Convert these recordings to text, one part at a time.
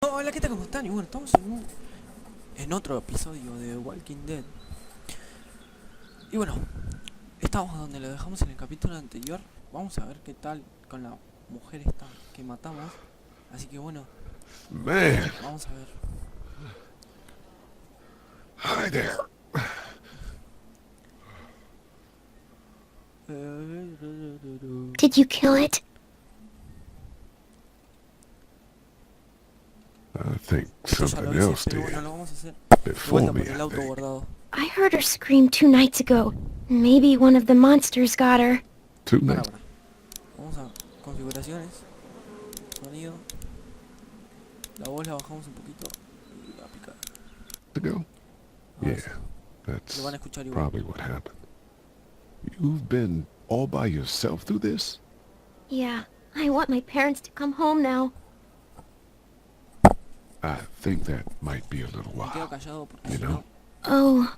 Hola, ¿qué tal? ¿Cómo están? Y bueno, estamos en otro episodio de Walking Dead. Y bueno, estamos donde lo dejamos en el capítulo anterior. Vamos a ver qué tal con la mujer esta que matamos. Así que bueno, Man, vamos a ver. hi there. Did you kill it? I think Esto ya lo something hice, else pero did bueno, lo vamos a hacer de before vuelta me, por el I auto think. guardado. I heard her scream 2 nights ago. Maybe one of the monsters got her. Two Para, nights para. Vamos a configuraciones, sonido. La voz la bajamos un poquito y a picar. ago? Ahora Yeah, sí, lo that's van a escuchar igual. probably what happened. You've been all by yourself through this? Yeah, I want my parents to come home now. I think that might be a little Me quedo while. callado porque You si know? no, Oh,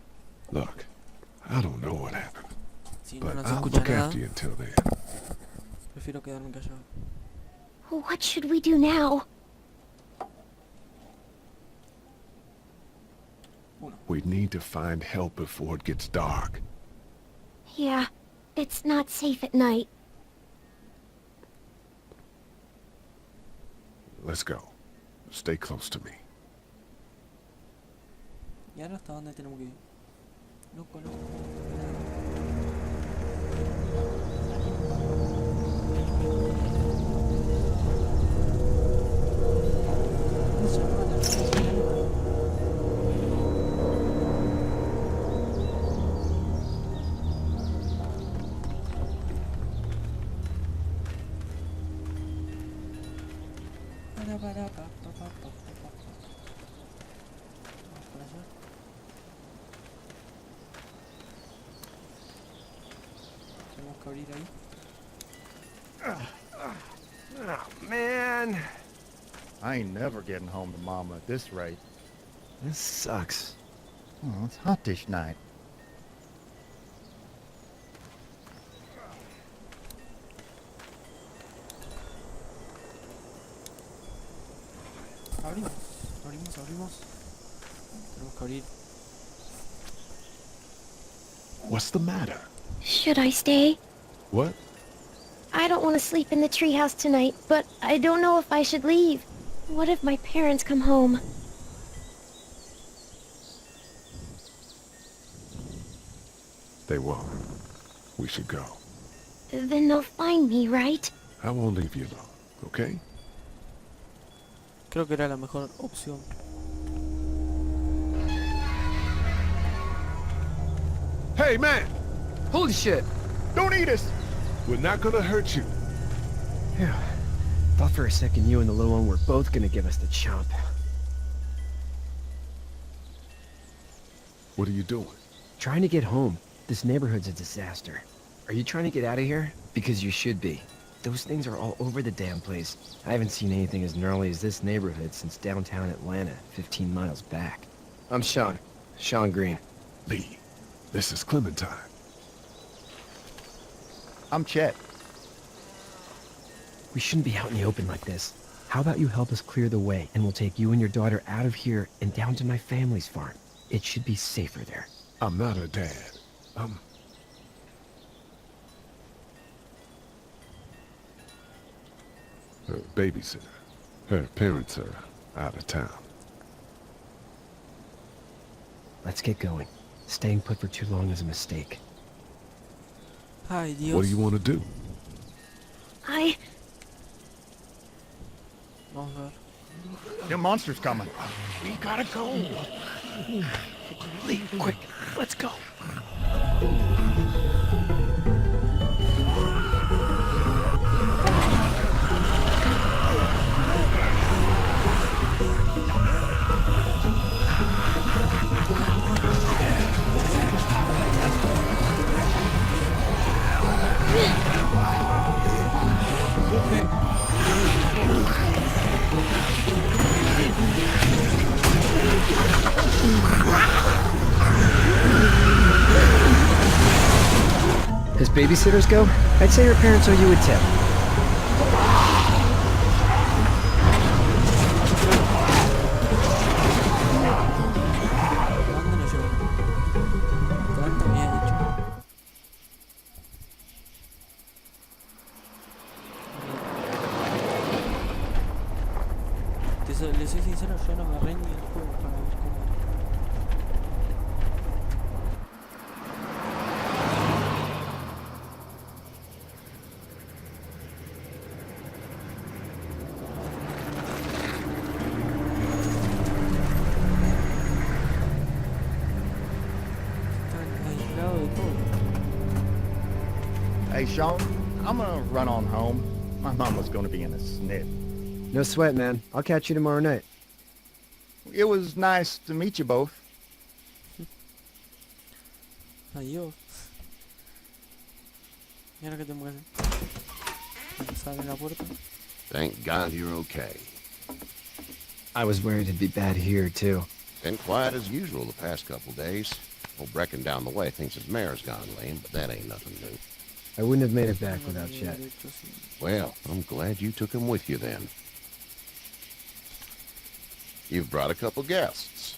Look, I don't know what happened, si no, but no se I'll escucha look nada. after you until then. Prefiero quedarme callado. what should we do now? We need to find help before it gets dark. Yeah, it's not safe at night. Let's go. Stay close to me. ¿Y ahora hasta dónde tenemos que ir? Loco, loco. Tenemos que abrir ahí. Oh, man. I ain't never getting home to Mama at this rate. This sucks. Oh, it's hot this night. Abrimos, abrimos. Tenemos que abrir. What's the matter? Should I stay? What? I don't want to sleep in the treehouse tonight, but I don't know if I should leave. What if my parents come home? They won't. We should go. Then they'll find me, right? I won't leave you alone, okay? Creo que era la mejor opción. Hey, man! Holy shit! Don't eat us! We're not gonna hurt you. Yeah. Thought for a second you and the little one were both gonna give us the chomp. What are you doing? Trying to get home. This neighborhood's a disaster. Are you trying to get out of here? Because you should be. Those things are all over the damn place. I haven't seen anything as gnarly as this neighborhood since downtown Atlanta, 15 miles back. I'm Sean. Sean Green. Lee, this is Clementine. I'm Chet. We shouldn't be out in the open like this. How about you help us clear the way, and we'll take you and your daughter out of here and down to my family's farm. It should be safer there. I'm not her dad. Her babysitter. Her parents are out of town. Let's get going. Staying put for too long is a mistake. Ay, Dios. What do you want to do? Vamos a ver. Them monsters coming. We gotta go. Lee, quick, let's go. As babysitters go, I'd say her parents owe you a tip. Les soy sincero, yo no agarré ni el juego para ver cómo. Están aislados de todo. Hey, Sean, I'm gonna run on home. My mama's gonna be in a snit. No sweat, man. I'll catch you tomorrow night. It was nice to meet you both. Adiós. Mira que tengo que hacer. Sale la puerta. Thank God you're okay. I was worried it'd be bad here, too. Been quiet as usual the past couple days. Old Brecken down the way thinks his mare's gone lame, but that ain't nothing new. I wouldn't have made it back without Chet. Well, I'm glad you took him with you then. You've brought a couple guests.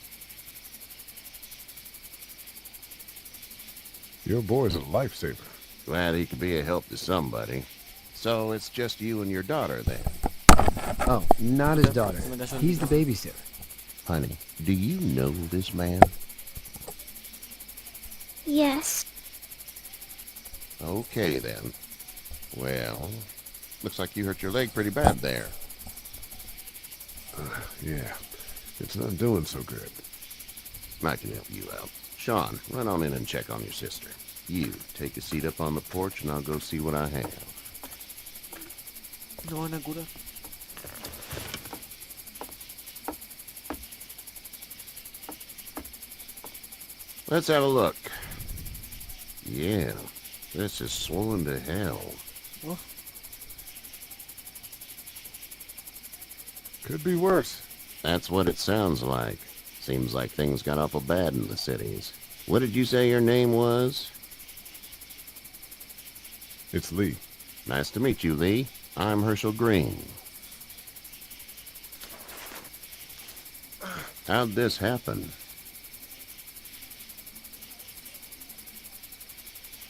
Your boy's a lifesaver. Glad he could be a help to somebody. So it's just you and your daughter then. Oh, not his daughter. He's the babysitter. Honey, do you know this man? Yes. Okay then. Well, looks like you hurt your leg pretty bad there. Yeah, it's not doing so good. I can help you out. Sean, run on in and check on your sister. You, take a seat up on the porch and I'll go see what I have. No van a curar. Let's have a look. Yeah, this is swollen to hell. Oh, Could be worse. That's what it sounds like. Seems like things got awful bad in the cities. What did you say your name was? It's Lee. Nice to meet you, Lee. I'm Herschel Green. How'd this happen?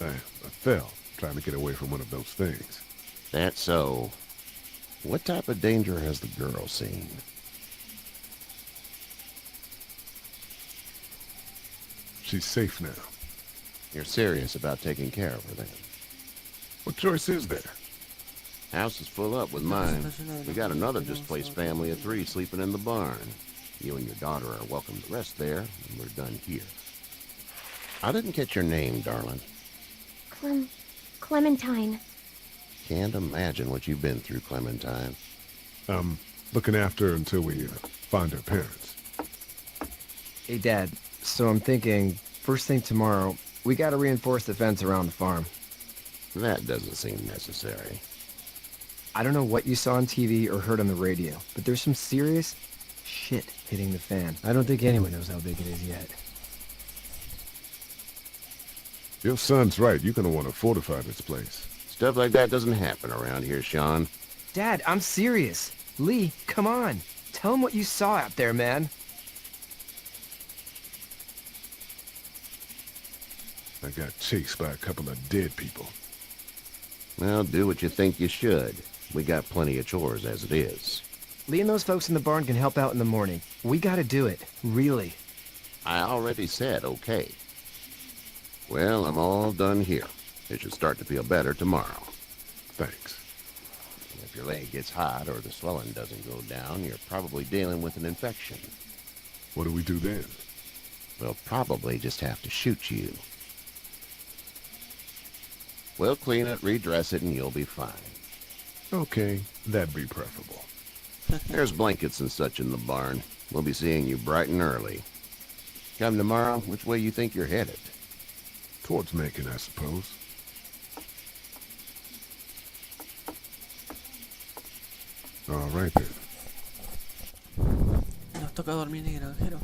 I fell trying to get away from one of those things. That's so. What type of danger has the girl seen? She's safe now. You're serious about taking care of her then? What choice is there? House is full up with mine. We got another displaced family of 3 sleeping in the barn. You and your daughter are welcome to rest there, and we're done here. I didn't catch your name, darling. Clementine. Can't imagine what you've been through, Clementine. Looking after her until we find her parents. Hey, Dad. So I'm thinking, first thing tomorrow, we gotta reinforce the fence around the farm. That doesn't seem necessary. I don't know what you saw on TV or heard on the radio, but there's some serious shit hitting the fan. I don't think anyone knows how big it is yet. Your son's right. You're gonna want to fortify this place. Stuff like that doesn't happen around here, Sean. Dad, I'm serious. Lee, come on. Tell him what you saw out there, man. I got chased by a couple of dead people. Well, do what you think you should. We got plenty of chores as it is. Lee and those folks in the barn can help out in the morning. We gotta do it. Really. I already said okay. Well, I'm all done here. It should start to feel better tomorrow. Thanks. If your leg gets hot or the swelling doesn't go down, you're probably dealing with an infection. What do we do then? We'll probably just have to shoot you. We'll clean it, redress it, and you'll be fine. Okay, that'd be preferable. There's blankets and such in the barn. We'll be seeing you bright and early. Come tomorrow, which way you think you're headed? Towards Macon, I suppose. All right then. nos toca dormir en el granjero.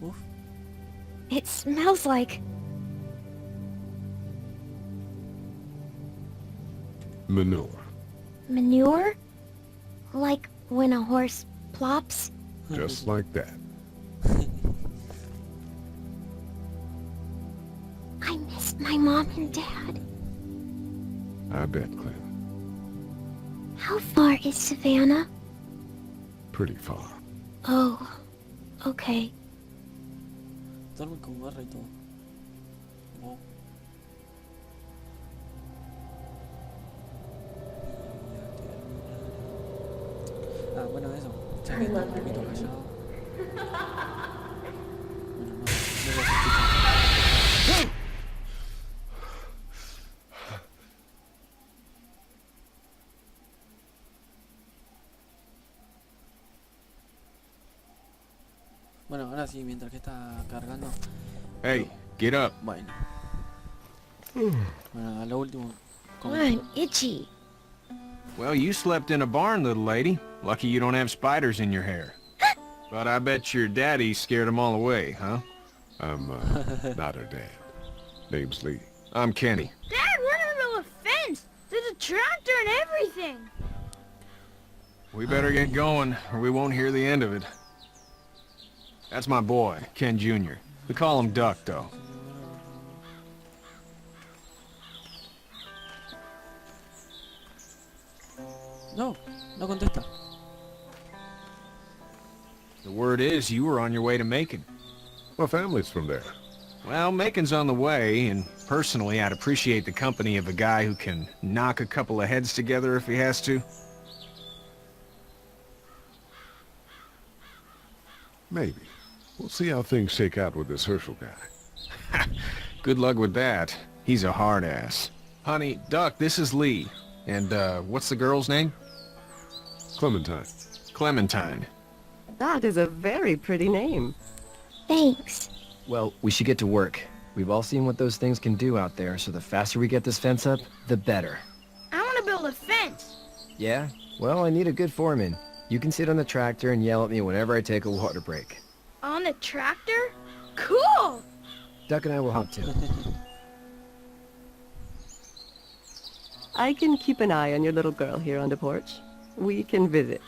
Uf. It smells like... Manure. manure? Like when a horse plops? Just like that. I miss my mom and dad. I bet, Clem. How far is Savannah? Pretty far. Oh, okay. Duerme con garra y todo. Wow. Ah, bueno, eso. Ya que está un poquito callado. Bueno, no lo escucho. Bueno, ahora sí, mientras que está cargando. Hey, get up. Bueno. Bueno, a lo último. I'm itchy. Well, you slept in a barn, little lady. Lucky you don't have spiders in your hair. But I bet your daddy scared them all away, huh? I'm not her dad. Name's Lee. I'm Kenny. Dad, we're in the middle of a fence. There's a tractor and everything. We better get going, or we won't hear the end of it. That's my boy, Ken Jr. We call him Duck, though. No, no contesta. The word is you were on your way to Macon. My family's from there. Well, Macon's on the way, and personally, I'd appreciate the company of a guy who can knock a couple of heads together if he has to. Maybe. We'll see how things shake out with this Herschel guy. Good luck with that. He's a hard ass. Honey, Duck, this is Lee. And, what's the girl's name? Clementine. Clementine. That is a very pretty name. Thanks. Well, we should get to work. We've all seen what those things can do out there, so the faster we get this fence up, the better. I want to build a fence. Yeah? Well, I need a good foreman. You can sit on the tractor and yell at me whenever I take a water break. On the tractor? Cool! Duck and I will help too. I can keep an eye on your little girl here on the porch. We can visit.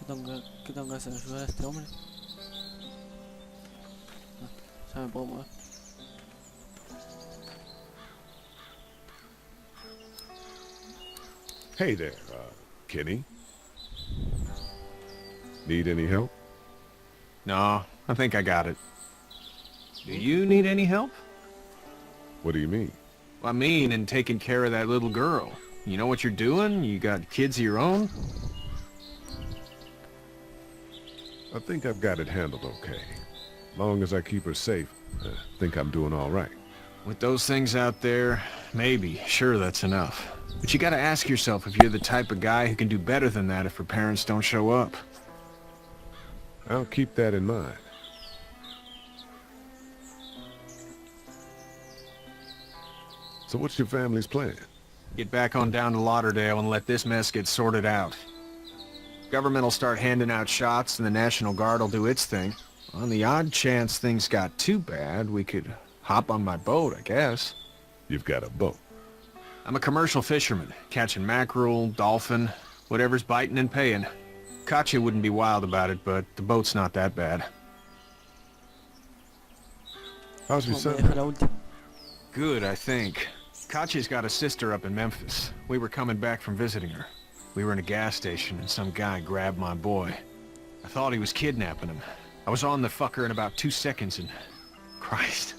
¿Qué tengo que hacer? ¿Ayudar a este hombre? No, ya me puedo mover. Hey there, Kenny. Need any help? No, I think I got it. Do you need any help? What do you mean? I mean, in taking care of that little girl. You know what you're doing? You got kids of your own? I think I've got it handled okay. Long as I keep her safe, I think I'm doing all right. With those things out there, maybe, sure, that's enough. But you gotta ask yourself if you're the type of guy who can do better than that if her parents don't show up. I'll keep that in mind. So what's your family's plan? Get back on down to Lauderdale and let this mess get sorted out. Government will start handing out shots and the National Guard will do its thing. On the odd chance things got too bad, we could hop on my boat, I guess. You've got a boat. I'm a commercial fisherman, catching mackerel, dolphin, whatever's biting and paying. Katya wouldn't be wild about it, but the boat's not that bad. How's your No, me son? deja la última. Good, I think. Katya's got a sister up in Memphis. We were coming back from visiting her. We were in a gas station and some guy grabbed my boy. I thought he was kidnapping him. I was on the fucker in about 2 seconds and... Christ.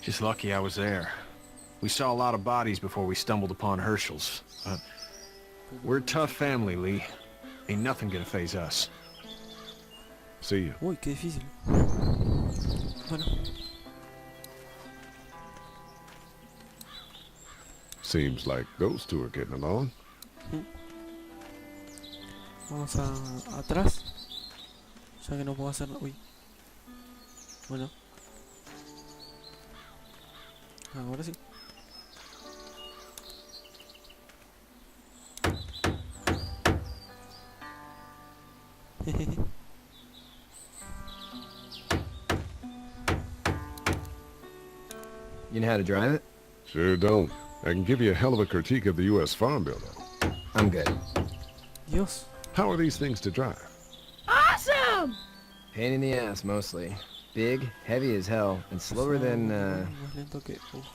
Just lucky I was there. We saw a lot of bodies before we stumbled upon Herschel's. But we're a tough family, Lee. Ain't nothing gonna faze us. See you. Uy, qué difícil. Bueno, Seems like those two are getting along. vamos a atrás. Ya que no puedo hacer... Uy. Bueno. Ahora sí. You know how to drive it? Sure don't. I can give you a hell of a critique of the U.S. Farm Bill, though. I'm good. Dios. How are these things to drive? Awesome! Pain in the ass, mostly. Big, heavy as hell, and slower than, Más lento que... Uf.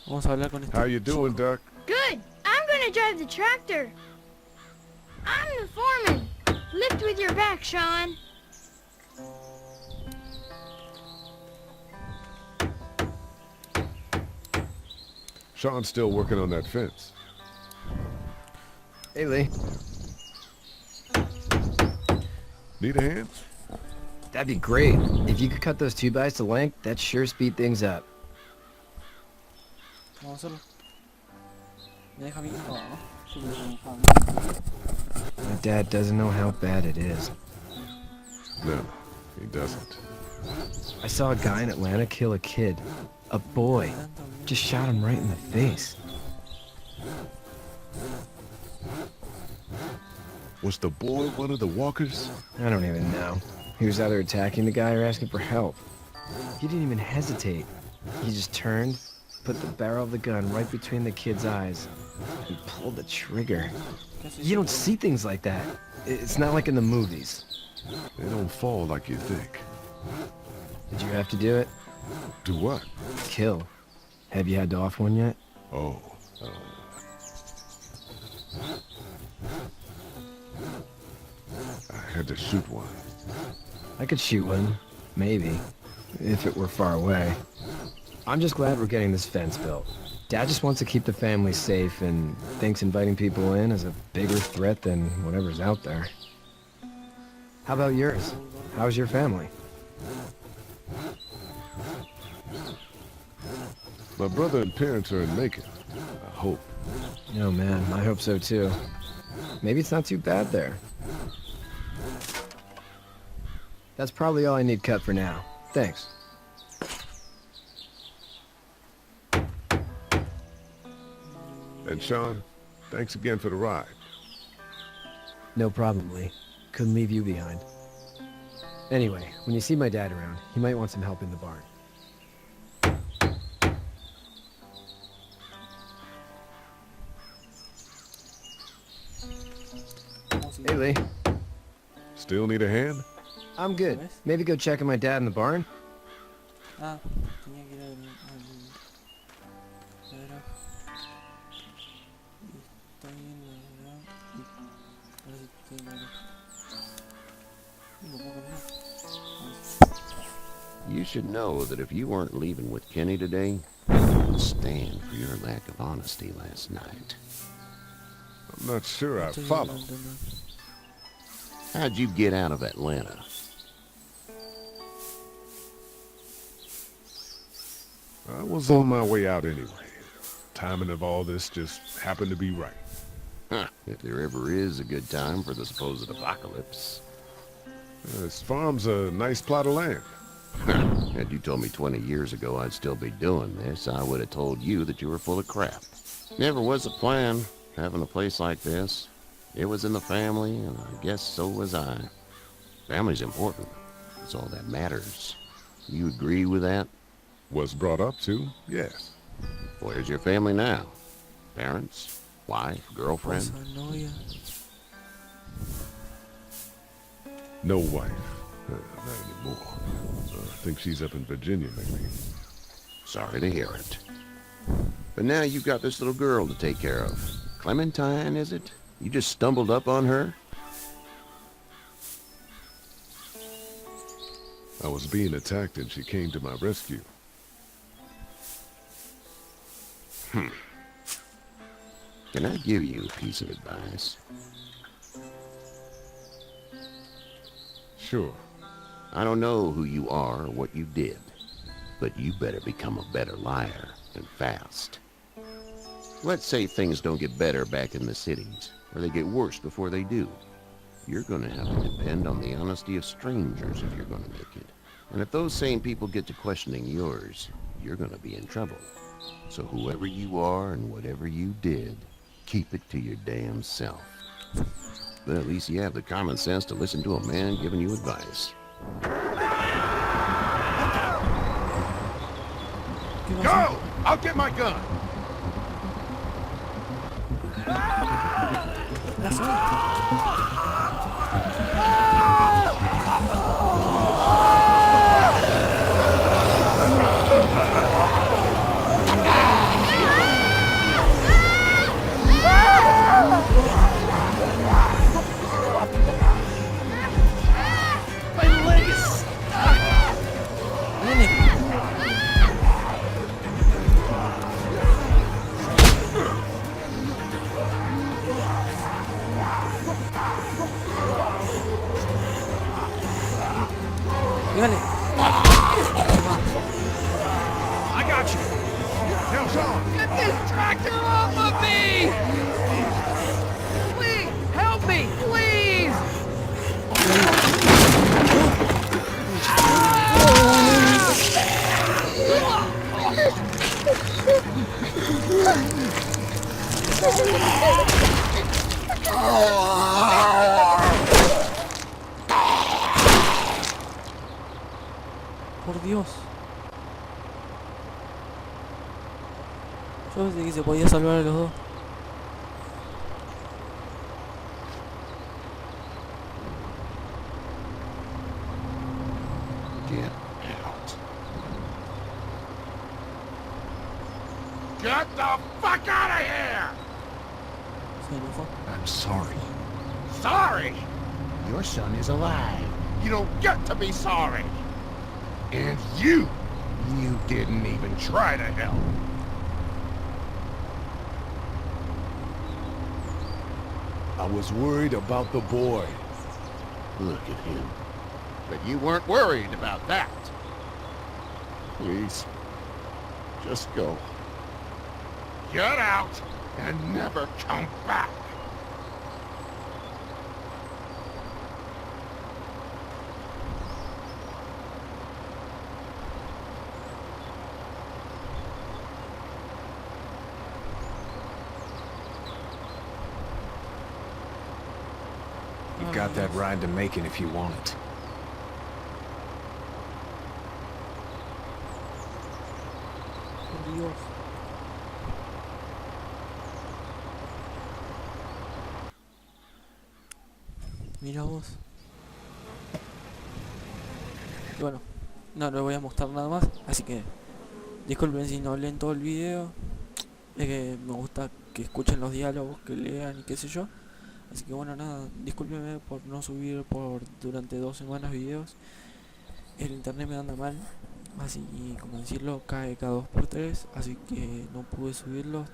Vamos a hablar con este How you doing, chico. Duck? Good. I'm gonna drive the tractor. I'm the foreman. Lift with your back, Sean. Sean's still working on that fence. Hey, Lee. Need a hand? That'd be great. If you could cut those 2x to length, that'd sure speed things up. Vamos a hacerlo. Me deja bien. Oh, yo me dejo enojado. My dad doesn't know how bad it is. No, he doesn't. I saw a guy in Atlanta kill a kid. A boy. Just shot him right in the face. Was the boy one of the walkers? I don't even know. He was either attacking the guy or asking for help. He didn't even hesitate. He just turned, put the barrel of the gun right between the kid's eyes, and pulled the trigger. You don't see things like that. It's not like in the movies. They don't fall like you think. Did you have to do it? Do what? Kill. Have you had to off one yet? Oh, I had to shoot one. I could shoot one. Maybe. If it were far away. I'm just glad we're getting this fence built. Dad just wants to keep the family safe and thinks inviting people in is a bigger threat than whatever's out there. How about yours? How's your family? My brother and parents are in Macon. I hope. Oh man, I hope so too. Maybe it's not too bad there. That's probably all I need cut for now. Thanks. And Sean, thanks again for the ride. No problem, Lee. Couldn't leave you behind. Anyway, when you see my dad around, he might want some help in the barn. Hey, Lee. Still need a hand? I'm good. Maybe go check on my dad in the barn? Ah, tenía que ir al garaje. Está bien, ¿verdad? Ahora sí estoy en el garaje. No puedo caminar. You should know that if you weren't leaving with Kenny today, I would stand for your lack of honesty last night. I'm not sure I follow. How'd you get out of Atlanta? I was on my way out anyway. Timing of all this just happened to be right. Huh, if there ever is a good time for the supposed apocalypse. This farm's a nice plot of land. Had you told me 20 years ago I'd still be doing this, I would have told you that you were full of crap. Never was a plan, having a place like this. It was in the family, and I guess so was I. Family's important. It's all that matters. You agree with that? Was brought up to, yes. Where's your family now? Parents? Wife? Girlfriend? Esa novia. No wife. Not anymore. I think she's up in Virginia, maybe. Sorry to hear it. But now you've got this little girl to take care of. Clementine, is it? You just stumbled up on her? I was being attacked and she came to my rescue. Can I give you a piece of advice? Sure. I don't know who you are or what you did, but you better become a better liar, and fast. Let's say things don't get better back in the cities, or they get worse before they do. You're gonna have to depend on the honesty of strangers if you're gonna make it. And if those same people get to questioning yours, you're gonna be in trouble. So whoever you are and whatever you did, keep it to your damn self. But at least you have the common sense to listen to a man giving you advice. Go! I'll get my gun! Now, Sean! Get this tractor off of me! Please, help me, please! Por Dios. Yo pensé que se podía salvar a los dos. Get out. Get the fuck out of here! Se enojó. I'm sorry. Sorry? Your son is alive. You don't get to be sorry. And you didn't even try to help. I was worried about the boy. Look at him. But you weren't worried about that. Please, just go. Get out and never come back. You've got that ride to Macon if you want it. Por Dios. Mira vos. Y bueno, no les voy a mostrar nada más, así que disculpen si no leen todo el video. Es que me gusta que escuchen los diálogos, que lean y qué sé yo. Así que bueno, nada, discúlpenme por no subir durante 2 semanas videos. El internet me anda mal, así como decirlo, cae cada 2 por 3, así que no pude subirlos.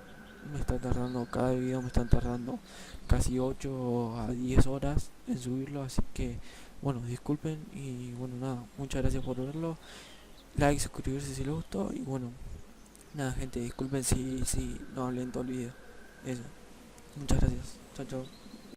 Me está tardando, cada video me están tardando casi 8 a 10 horas en subirlo, así que bueno, disculpen y bueno, nada, muchas gracias por verlo. Like, suscribirse si les gustó y bueno, nada gente, disculpen si no leen todo el video. Eso, muchas gracias, chao chao.